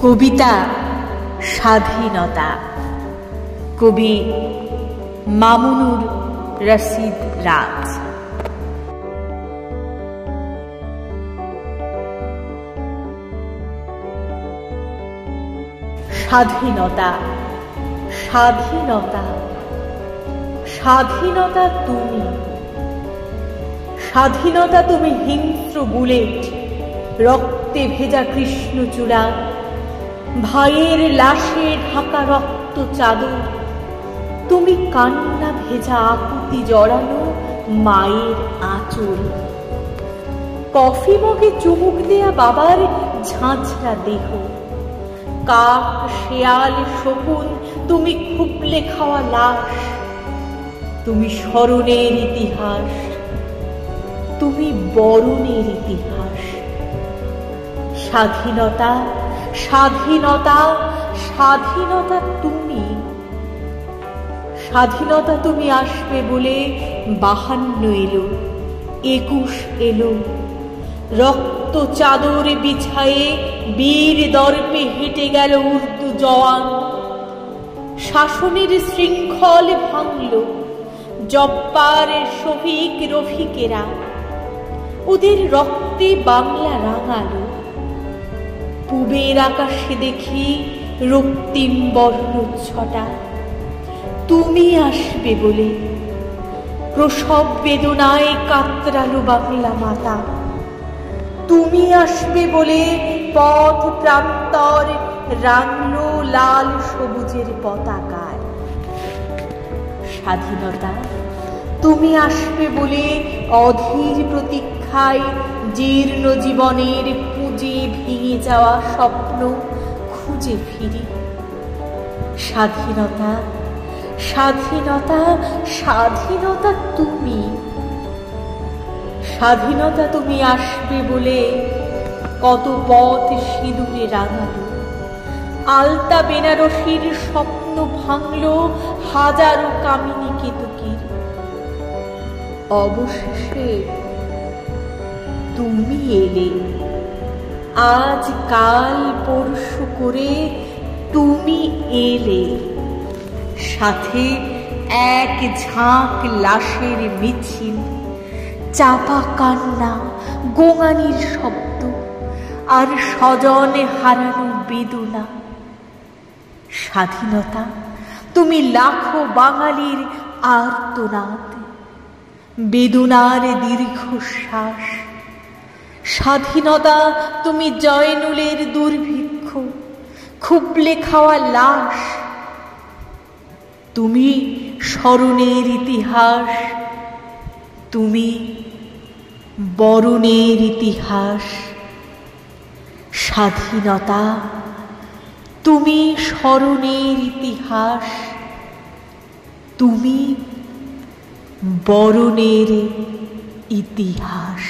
কবিতা স্বাধীনতা, কবি মামুনুর রশিদ রাজ। স্বাধীনতা, স্বাধীনতা, স্বাধীনতা তুমি, স্বাধীনতা তুমি হিংস্র বুলেট, রক্তে ভেজা কৃষ্ণচূড়া, ভাইয়ের লাশে ঢাকা রক্ত চাদর, তুমি কান্না ভেজা আকুতি জড়ানো মায়ের আঁচল, কফি মগে চুমুক দেয়া বাবার ঝাঁঝরা দেহ, কাক শেয়াল শকুন তুমি খুবলে খাওয়া লাশ, তুমি স্মরণের ইতিহাস, তুমি বরণের ইতিহাস। স্বাধীনতা, স্বাধীনতা, স্বাধীনতা তুমি, স্বাধীনতা তুমি আসবে বলে 52 এলো, 21 এলো, রক্ত চাদর বিছায়ে বীর দর্পে হেঁটে গেল উর্দু জওয়ান, শাসনের শৃঙ্খল ভাঙল জব্বার শফিক রফিকেরা, ওদের রক্তে বাংলা রাঙালো। পূবের আকাশে দেখি রক্তিম বর্ণচ্ছটা, তুমি আসবে বলে প্রসব বেদনায় কাতরালো বাংলা মাতা, তুমি আসবে বলে পথ প্রান্তর রাঙলো লাল সবুজের পতাকায়। স্বাধীনতা, তুমি আসবে বলে অধীর প্রতীক্ষায় জীর্ণ জীবনের পুঁজি ভেঙে যাওয়া স্বপ্ন খুঁজে ফিরি। স্বাধীনতা, স্বাধীনতা, স্বাধীনতা তুমি, স্বাধীনতা তুমি আসবে বলে কত পথ সিঁদুরে রাঙালো, আলতা বেনারসির স্বপ্ন ভাঙলো হাজারো কামিনী কেতকীর। অবশেষে তুমি এলে, আজ কাল পরশু করে তুমি এলে, সাথে এক ঝাঁক লাশের মিছিল, চাপা কান্না, গোঙানির শব্দ, আর স্বজনে হারানো বেদনা। স্বাধীনতা, তুমি লাখো বাঙালির আর্তনাদ, বেদনার দীর্ঘশ্বাস। স্বাধীনতা, তুমি জয়নুলের দুর্ভিক্ষ, খুবলে খাওয়া লাশ, তুমি স্মরণের ইতিহাস, তুমি বরণের ইতিহাস। স্বাধীনতা, তুমি স্মরণের ইতিহাস, তুমি বরণের ইতিহাস।